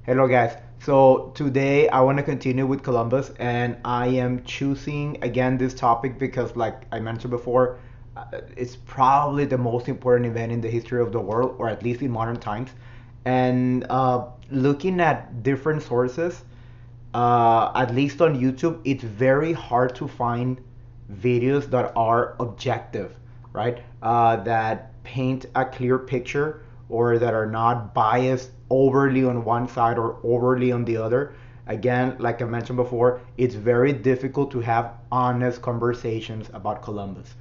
Hello guys. So today I want to continue with Columbus and I am choosing again this topic because like I mentioned before, it's probably the most important event in the history of the world or at least in modern times. And looking at different sources, at least on YouTube, it's very hard to find videos that are objective, right? That paint a clear picture or that are not biased overly on one side or overly on the other. Again, like I mentioned before, it's very difficult to have honest conversations about Columbus.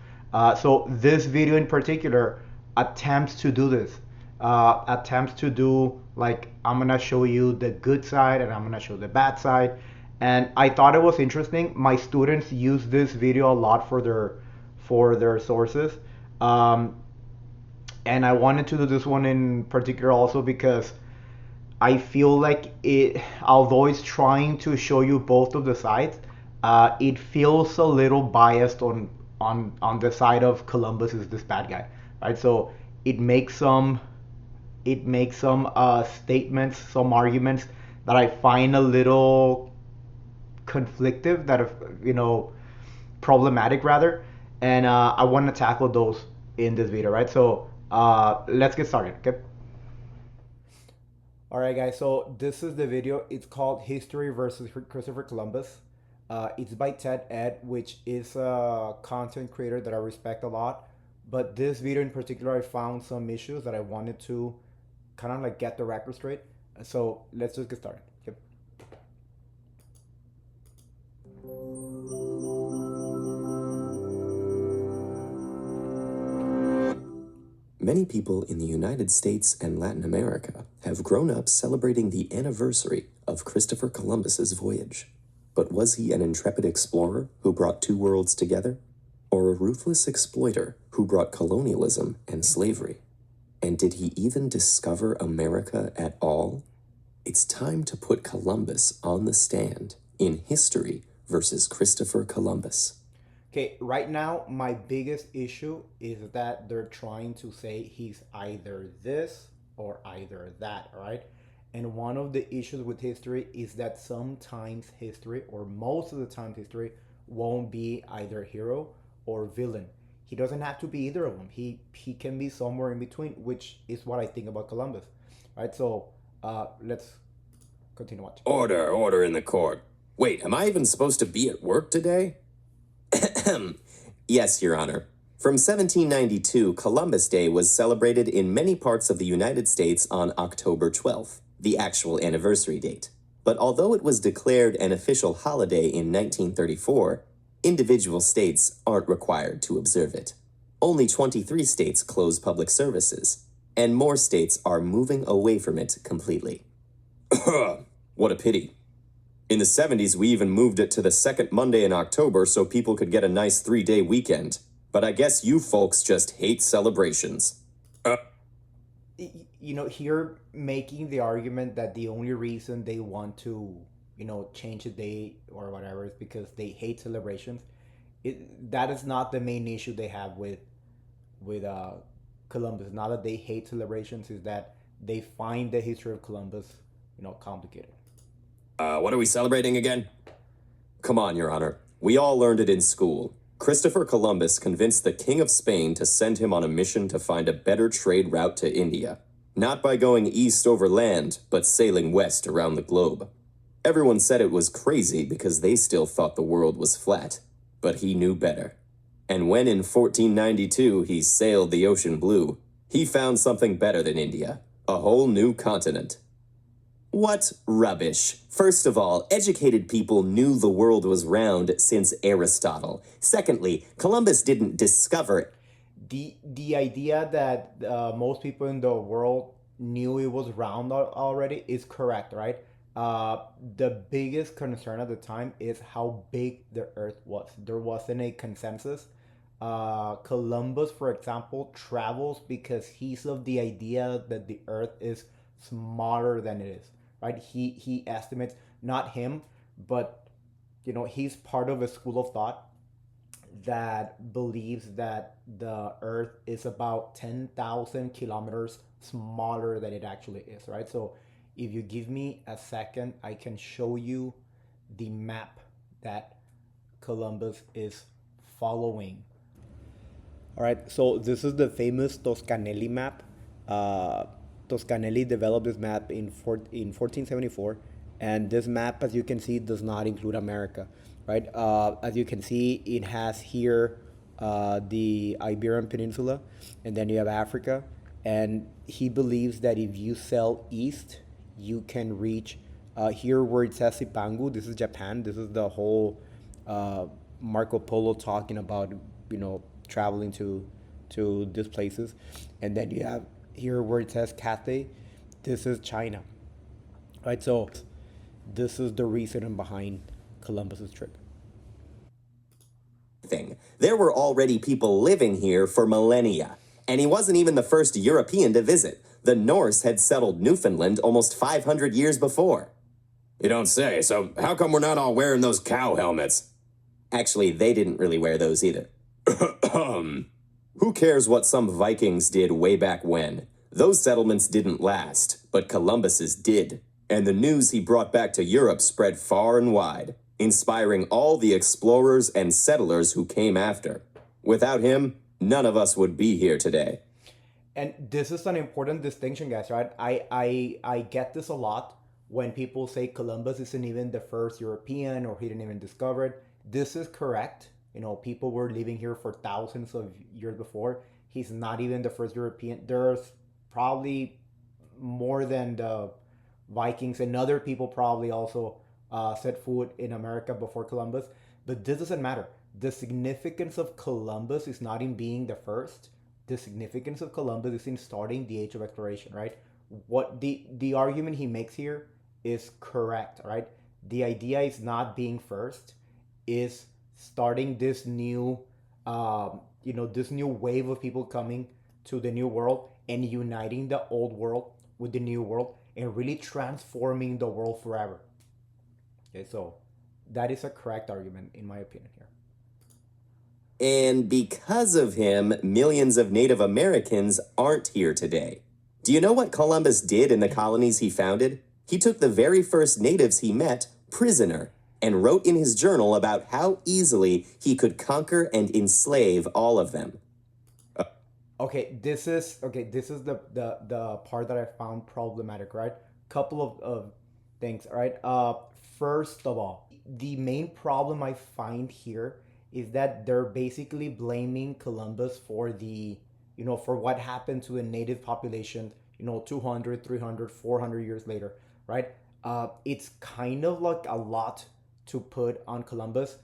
So this video in particular attempts to do this. Attempts to do like I'm gonna show you the good side and I'm gonna show the bad side. And I thought it was interesting. My students use this video a lot for their sources. Um, and I wanted to do this one in particular also because I feel like it, although it's trying to show you both of the sides, it feels a little biased on the side of Columbus is this bad guy, right? So it makes some it makes some statements, some arguments that I find a little conflictive, that are, problematic rather, and I want to tackle those in this video, right? So let's get started, okay? All right, guys. So this is the video. It's called "History versus Christopher Columbus." It's by Ted Ed, which is a content creator that I respect a lot. But this video in particular, I found some issues that I wanted to kind of like get the record straight. So let's just get started. Okay. Many people in the United States and Latin America have grown up celebrating the anniversary of Christopher Columbus's voyage. But was he an intrepid explorer who brought two worlds together? Or a ruthless exploiter who brought colonialism and slavery? And did he even discover America at all? It's time to put Columbus on the stand in History versus Christopher Columbus. Okay, right now, my biggest issue is that they're trying to say he's either this or either that, right? And one of the issues with history is that sometimes history, or most of the time, history won't be either hero or villain. He doesn't have to be either of them. He can be somewhere in between, which is what I think about Columbus, right? So let's continue watching. Order in the court. Wait, am I even supposed to be at work today? Yes, Your Honor. From 1792, Columbus Day was celebrated in many parts of the United States on October 12th, the actual anniversary date. But although it was declared an official holiday in 1934, individual states aren't required to observe it. Only 23 states close public services, and more states are moving away from it completely. What a pity. In the 70s, we even moved it to the second Monday in October so people could get a nice 3-day weekend. But I guess you folks just hate celebrations. Here making the argument that the only reason they want to, change the date or whatever is because they hate celebrations. That is not the main issue they have with Columbus. Not that they hate celebrations, is that they find the history of Columbus, complicated. What are we celebrating again? Come on, Your Honor. We all learned it in school. Christopher Columbus convinced the King of Spain to send him on a mission to find a better trade route to India. Not by going east over land, but sailing west around the globe. Everyone said it was crazy because they still thought the world was flat. But he knew better. And when in 1492 he sailed the ocean blue, he found something better than India. A whole new continent. What rubbish. First of all, educated people knew the world was round since Aristotle. Secondly, Columbus didn't discover it. The idea that most people in the world knew it was round already is correct, right? The biggest concern at the time is how big the Earth was. There wasn't a consensus. Columbus, for example, travels because he's of the idea that the Earth is smaller than it is, right? He estimates, not him, but he's part of a school of thought that believes that the Earth is about 10,000 kilometers smaller than it actually is, right? So If you give me a second, I can show you the map that Columbus is following. All right, so this is the famous Toscanelli map. Uh, Toscanelli developed this map in 1474, and this map, as you can see, does not include America, right? As you can see, it has here the Iberian Peninsula, and then you have Africa, and he believes that if you sail east, you can reach here where it says Ipangu. This is Japan. This is the whole uh, Marco Polo talking about, traveling to these places, and then you have here where it says Cathay. This is China, right? So this is the reason behind Columbus's trip. Thing. There were already people living here for millennia, and he wasn't even the first European to visit. The Norse had settled Newfoundland almost 500 years before. You don't say, so how come we're not all wearing those cow helmets? Actually, they didn't really wear those either. Who cares what some Vikings did way back when? Those settlements didn't last, but Columbus's did. And the news he brought back to Europe spread far and wide, inspiring all the explorers and settlers who came after. Without him, none of us would be here today. And this is an important distinction, guys, right? I get this a lot when people say Columbus isn't even the first European or he didn't even discover it. This is correct. People were living here for thousands of years before. He's not even the first European. There's probably more than the Vikings, and other people probably also set foot in America before Columbus. But this doesn't matter. The significance of Columbus is not in being the first. The significance of Columbus is in starting the age of exploration, right? What the argument he makes here is correct, right? The idea is not being first, is starting this new, this new wave of people coming to the new world and uniting the old world with the new world and really transforming the world forever. Okay, so that is a correct argument in my opinion here. And because of him, millions of Native Americans aren't here today. Do you know what Columbus did in the colonies he founded? He took the very first natives he met prisoner and wrote in his journal about how easily he could conquer and enslave all of them. This is the part that I found problematic, right? Couple of things, right? First of all, the main problem I find here is that they're basically blaming Columbus for for what happened to the native population, 200, 300, 400 years later, right? It's kind of like a lot to put on Columbus.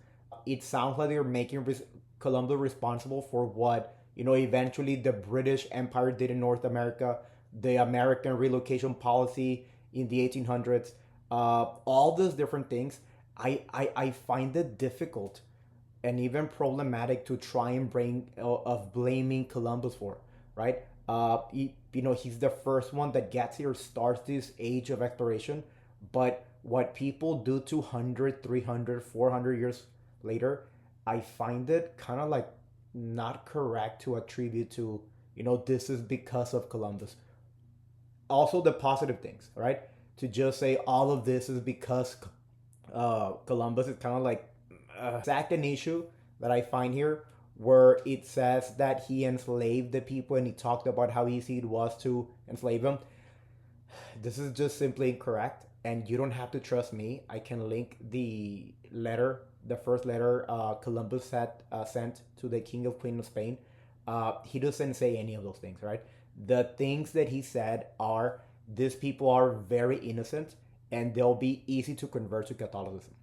It sounds like they're making Columbus responsible for what, eventually the British Empire did in North America, the American relocation policy in the 1800s, all those different things. I find it difficult and even problematic to try and bring of blaming Columbus for, right? He's the first one that gets here, starts this age of exploration, but what people do 200, 300, 400 years later, I find it kind of like not correct to attribute to, this is because of Columbus. Also, the positive things, right? To just say all of this is because Columbus is kind of like second issue that I find here, where it says that he enslaved the people and he talked about how easy it was to enslave them. This is just simply incorrect, and you don't have to trust me. I can link the letter, the first letter Columbus sent to the King of Queen of Spain. He doesn't say any of those things, right? The things that he said are, these people are very innocent and they'll be easy to convert to Catholicism.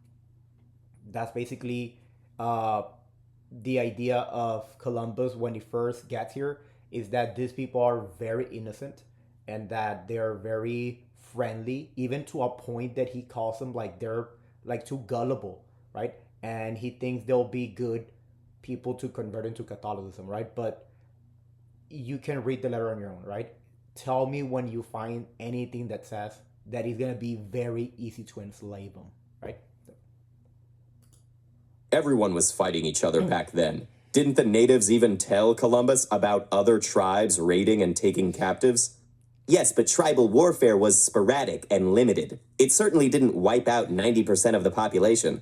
That's basically the idea of Columbus when he first gets here, is that these people are very innocent and that they're very friendly, even to a point that he calls them like they're like too gullible, right? And he thinks they'll be good people to convert into Catholicism, right? But you can read the letter on your own, right? Tell me when you find anything that says that it's gonna be very easy to enslave them, right? Everyone was fighting each other back then. Didn't the natives even tell Columbus about other tribes raiding and taking captives? Yes, but tribal warfare was sporadic and limited. It certainly didn't wipe out 90% of the population.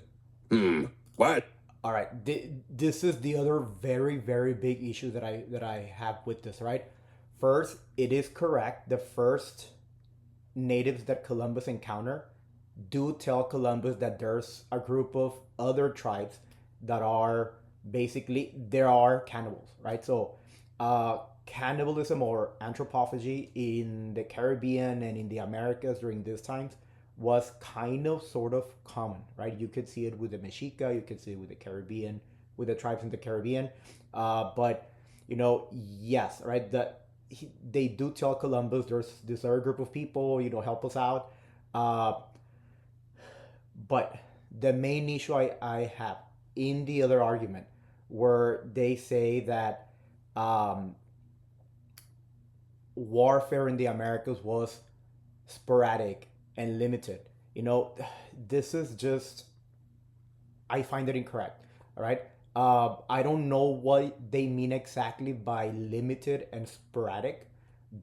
What? All right, this is the other very very big issue that I have with this. Right, first, it is correct. The first natives that Columbus encounter do tell Columbus that there's a group of other tribes that are basically there are cannibals, right? So, cannibalism or anthropophagy in the Caribbean and in the Americas during these times was kind of sort of common, right? You could see it with the Mexica, you could see it with the Caribbean, with the tribes in the Caribbean, but yes, right? They do tell Columbus there's this other group of people, help us out. Uh, but the main issue I have in the other argument, where they say that um, warfare in the Americas was sporadic and limited. You know, this is just, I find it incorrect. All right. I don't know what they mean exactly by limited and sporadic,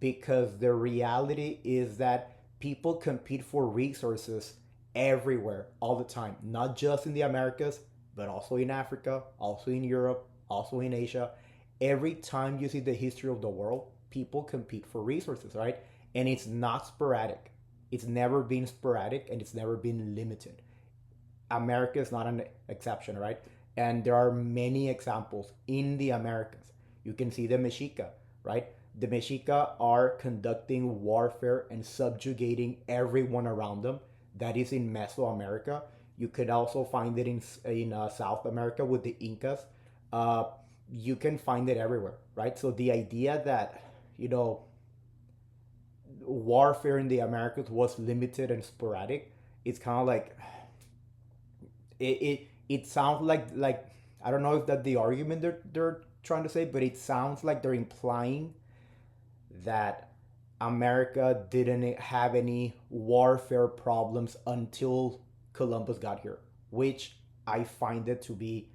because the reality is that people compete for resources everywhere all the time, not just in the Americas, but also in Africa, also in Europe, also in Asia. Every time you see the history of the world, people compete for resources, right? And it's not sporadic. It's never been sporadic and it's never been limited. America is not an exception, right? And there are many examples in the Americas. You can see the Mexica, right? The Mexica are conducting warfare and subjugating everyone around them. That is in Mesoamerica. You could also find it in South America with the Incas. Uh, you can find it everywhere, right? So the idea that you know warfare in the Americas was limited and sporadic, it's kind of like it sounds like I don't know if that's the argument they're trying to say, but it sounds like they're implying that America didn't have any warfare problems until Columbus got here, which I find it to be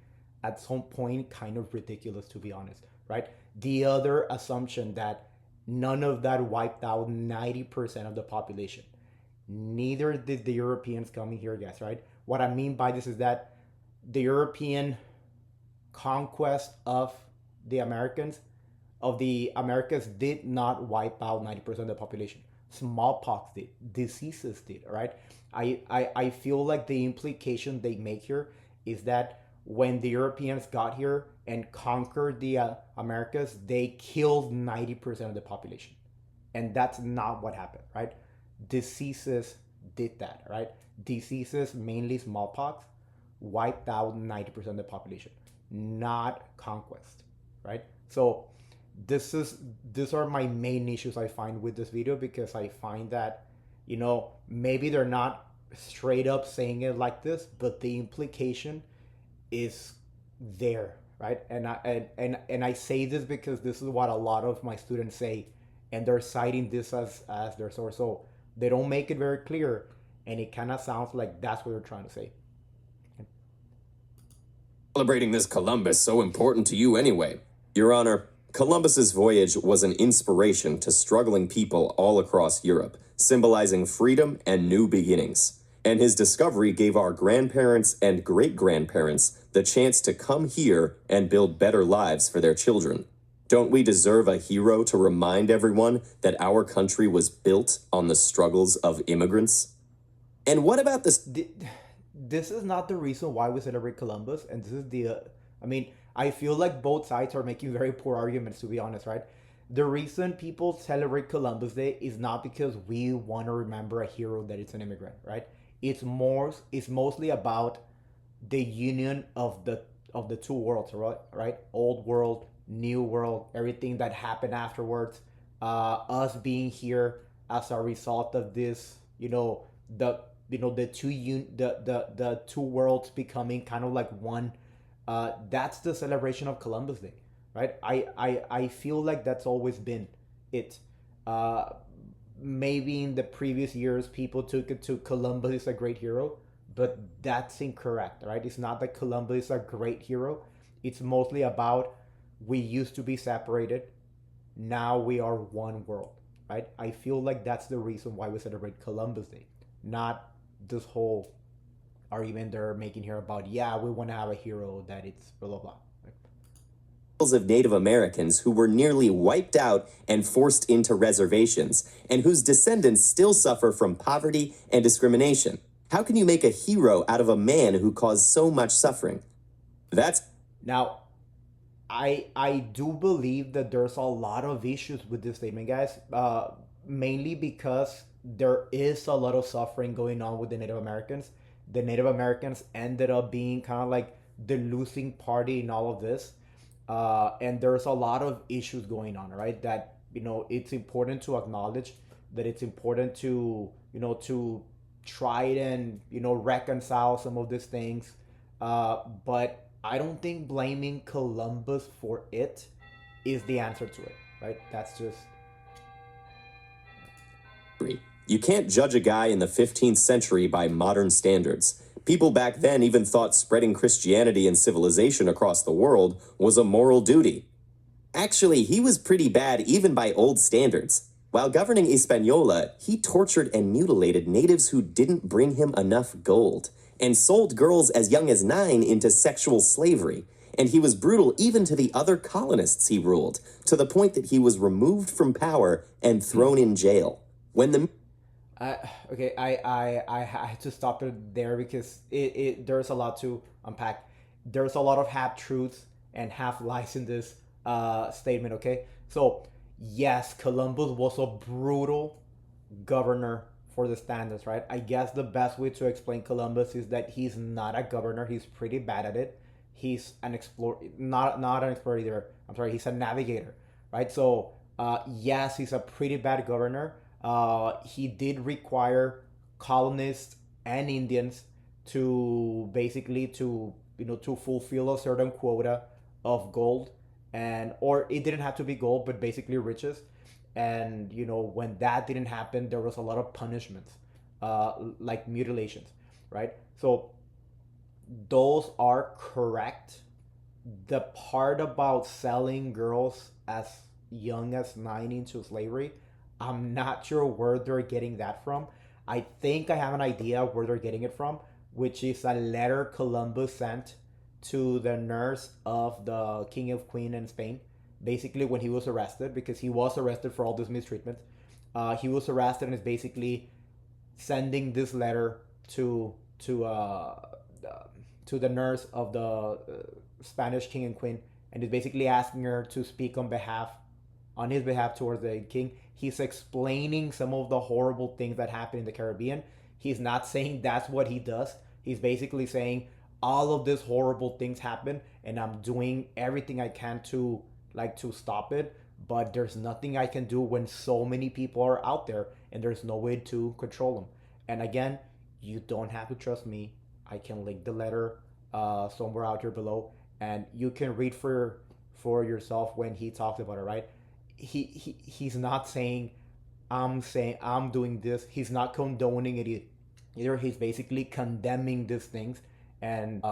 at some point kind of ridiculous, to be honest, right? The other assumption that none of that wiped out 90% of the population. Neither did the Europeans coming here, guys, right? What I mean by this is that the European conquest the Americans, of the Americas, did not wipe out 90% of the population. Smallpox did, diseases did, right? I feel like the implication they make here is that when the Europeans got here and conquered the Americas, they killed 90% of the population. And that's not what happened, right? Diseases did that, right? Diseases, mainly smallpox, wiped out 90% of the population, not conquest, right? So these are my main issues I find with this video, because I find that maybe they're not straight up saying it like this, but the implication is there, right? And I say this because this is what a lot of my students say, and they're citing this as their source. So they don't make it very clear, and it kind of sounds like that's what they're trying to say. Celebrating this Columbus so important to you anyway? Your Honor, Columbus's voyage was an inspiration to struggling people all across Europe, symbolizing freedom and new beginnings. And his discovery gave our grandparents and great-grandparents the chance to come here and build better lives for their children. Don't we deserve a hero to remind everyone that our country was built on the struggles of immigrants? And what about this? This is not the reason why we celebrate Columbus, and this is I mean, I feel like both sides are making very poor arguments, to be honest, right? The reason people celebrate Columbus Day is not because we want to remember a hero that is an immigrant, right? It's mostly about the union of the two worlds, right? Right? Old world, new world, everything that happened afterwards. Us being here as a result of this, the the two worlds becoming kind of like one. That's the celebration of Columbus Day, right? I feel like that's always been it. Uh, Maybe in the previous years people took it to Columbus is a great hero, but that's incorrect, right? It's not that Columbus is a great hero. It's mostly about we used to be separated, now we are one world, right? I feel like that's the reason why we celebrate Columbus Day, not this whole argument they're making here about, yeah, we want to have a hero that it's blah blah blah. Right? Of Native Americans who were nearly wiped out and forced into reservations, and whose descendants still suffer from poverty and discrimination. How can you make a hero out of a man who caused so much suffering? That's Now, I do believe that there's a lot of issues with this statement, guys. Mainly because there is a lot of suffering going on with the Native Americans. The Native Americans ended up being kind of like the losing party in all of this, and there's a lot of issues going on, right? That it's important to acknowledge, that it's important to to try and reconcile some of these things, but I don't think blaming Columbus for it is the answer to it, right? That's just You can't judge a guy in the 15th century by modern standards. People back then even thought spreading Christianity and civilization across the world was a moral duty. Actually, he was pretty bad even by old standards. While governing Hispaniola, he tortured and mutilated natives who didn't bring him enough gold, and sold girls as young as 9 into sexual slavery. And he was brutal even to the other colonists he ruled, to the point that he was removed from power and thrown in jail. When the okay. I had to stop it there because there's a lot to unpack. There's a lot of half truths and half lies in this statement. Okay, so yes, Columbus was a brutal governor for the standards, right? I guess the best way to explain Columbus is that he's not a governor. He's pretty bad at it. He's an explorer, not an explorer either. I'm sorry, he's a navigator, right? So yes, he's a pretty bad governor. He did require colonists and Indians to basically to fulfill a certain quota of gold, and or it didn't have to be gold, but basically riches. And when that didn't happen, there was a lot of punishments, like mutilations, right? So those are correct. The part about selling girls as young as 9 into slavery, I'm not sure where they're getting that from. I think I have an idea where they're getting it from, which is a letter Columbus sent to the nurse of the King of Queen in Spain, basically when he was arrested, because he was arrested for all this mistreatment. He was arrested and is basically sending this letter to to uh, to the nurse of the Spanish king and queen, and is basically asking her to speak on his behalf towards the king. He's explaining some of the horrible things that happen in the Caribbean. He's not saying that's what he does. He's basically saying all of these horrible things happen, and I'm doing everything I can to stop it. But there's nothing I can do when so many people are out there, and there's no way to control them. And again, you don't have to trust me. I can link the letter somewhere out here below, and you can read for yourself when he talks about it. Right? He's not saying I'm doing this. He's not condoning it either. He's basically condemning these things, and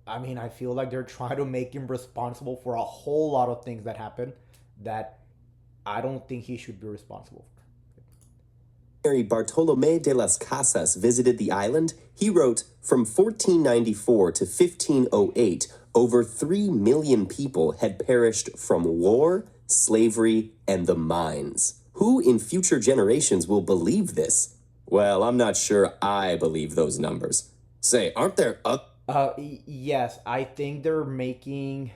I mean, I feel like they're trying to make him responsible for a whole lot of things that happen that I don't think he should be responsible for. Bartolome de las Casas visited the island, he wrote, from 1494 to 1508, over 3 million people had perished from war, slavery, and the mines. Who in future generations will believe this? Well, I'm not sure I believe those numbers. Say, aren't there Yes, I think they're making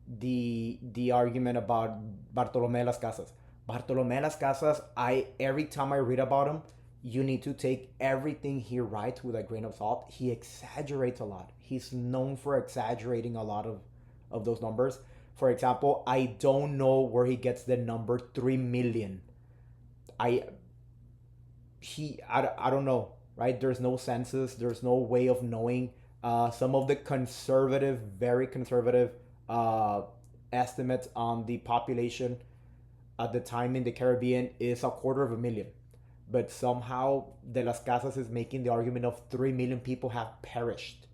the argument about Bartolome las Casas. Bartolome las Casas, I every time I read about him, you need to take everything he writes with a grain of salt. He exaggerates a lot. He's known for exaggerating a lot of those numbers. For example, I don't know where he gets the number 3 million. I I don't know, right? There's no census, there's no way of knowing. Some of the conservative, very conservative estimates on the population at the time in the Caribbean is 250,000. But somehow De Las Casas is making the argument of 3 million people have perished.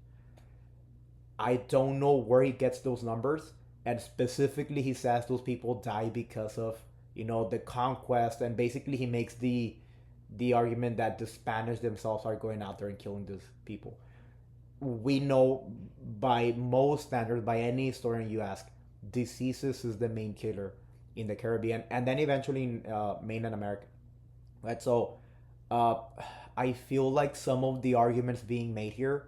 I don't know where he gets those numbers. And specifically, he says those people die because of the conquest, and basically he makes the argument that the Spanish themselves are going out there and killing these people. We know by most standards, by any historian you ask, diseases is the main killer in the Caribbean and then eventually in mainland America, right? So uh, I feel like some of the arguments being made here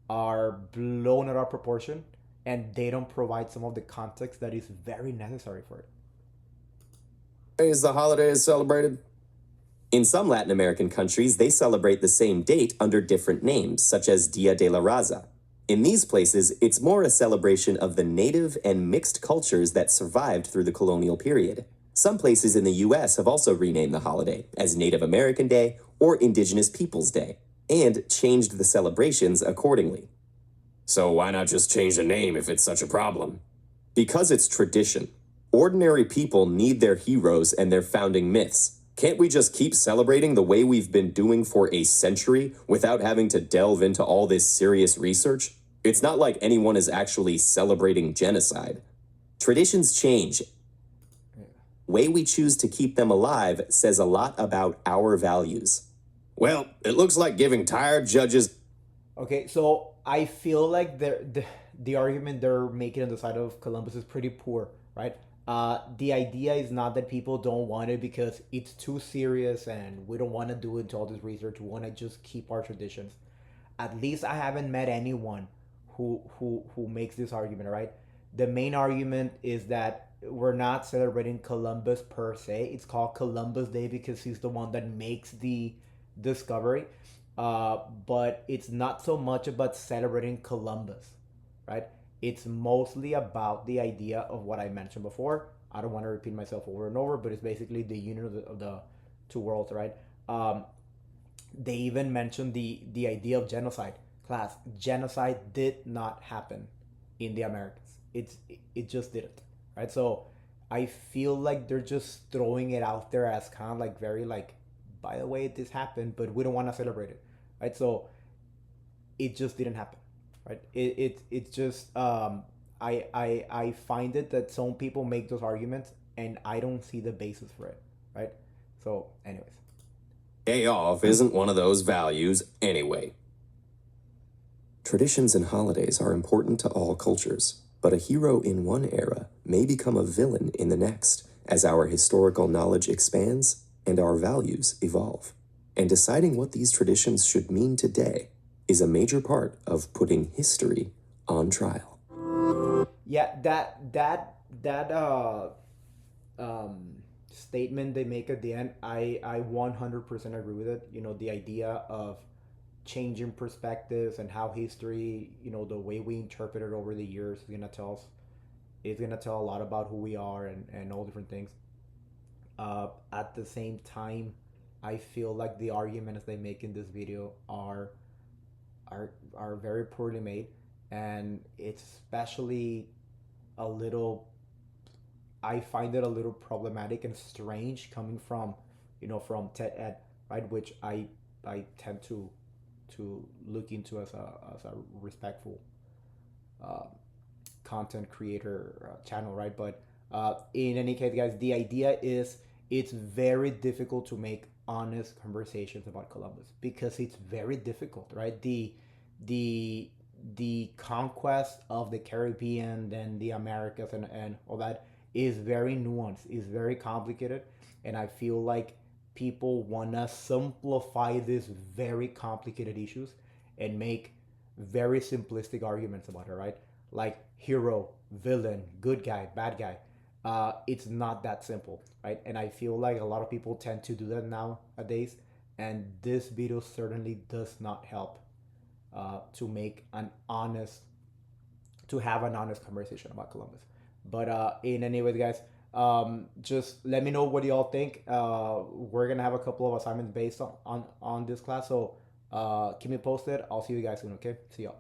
are blown out of proportion, and they don't provide some of the context that is very necessary for it. Is the holiday is celebrated? In some Latin American countries, they celebrate the same date under different names, such as Dia de la Raza. In these places, it's more a celebration of the native and mixed cultures that survived through the colonial period. Some places in the US have also renamed the holiday as Native American Day or Indigenous Peoples Day, and changed the celebrations accordingly. So why not just change the name if it's such a problem? Because it's tradition. Ordinary people need their heroes and their founding myths. Can't we just keep celebrating the way we've been doing for a century without having to delve into all this serious research? It's not like anyone is actually celebrating genocide. Traditions change. Way we choose to keep them alive says a lot about our values. Well, it looks like giving tired judges. Okay, so I feel like the argument they're making on the side of Columbus is pretty poor, right? The idea is not that people don't want it because it's too serious and we don't want to do into all this research. We want to just keep our traditions. At least I haven't met anyone who makes this argument, right? The main argument is that we're not celebrating Columbus per se. It's called Columbus Day because he's the one that makes the discovery. But it's not so much about celebrating Columbus, right? It's mostly about the idea of what I mentioned before. I don't want to repeat myself over and over, but it's basically the union of the two worlds, right? Um, they even mentioned the idea of genocide. Class, genocide did not happen in the Americas. It just didn't, right? So I feel like they're just throwing it out there as kind of like very like, by the way, this happened, but we don't want to celebrate it, right? So it just didn't happen, right? It's just I find it that some people make those arguments and I don't see the basis for it, right? So, anyways. Day off isn't one of those values anyway. Traditions and holidays are important to all cultures, but a hero in one era may become a villain in the next as our historical knowledge expands and our values evolve. And deciding what these traditions should mean today is a major part of putting history on trial. Yeah, that statement they make at the end, I 100% agree with it. The idea of changing perspectives and how history, the way we interpret it over the years is gonna tell a lot about who we are and all different things. At the same time, I feel like the arguments they make in this video are very poorly made, and it's especially a little. I find it a little problematic and strange coming from TED Ed, right? Which I tend to look into as a respectful uh, content creator channel, right? But in any case, guys, the idea is it's very difficult to make honest conversations about Columbus because it's very difficult, right? The the conquest of the Caribbean, then the Americas, and all that is very nuanced, is very complicated, and I feel like people wanna simplify these very complicated issues and make very simplistic arguments about it, right? Like hero, villain, good guy, bad guy. It's not that simple, right? And I feel like a lot of people tend to do that nowadays, and this video certainly does not help to make an honest to have an honest conversation about Columbus. But in any way, guys, just let me know what y'all think. We're gonna have a couple of assignments based on this class, so keep me posted. I'll see you guys soon. Okay, see y'all.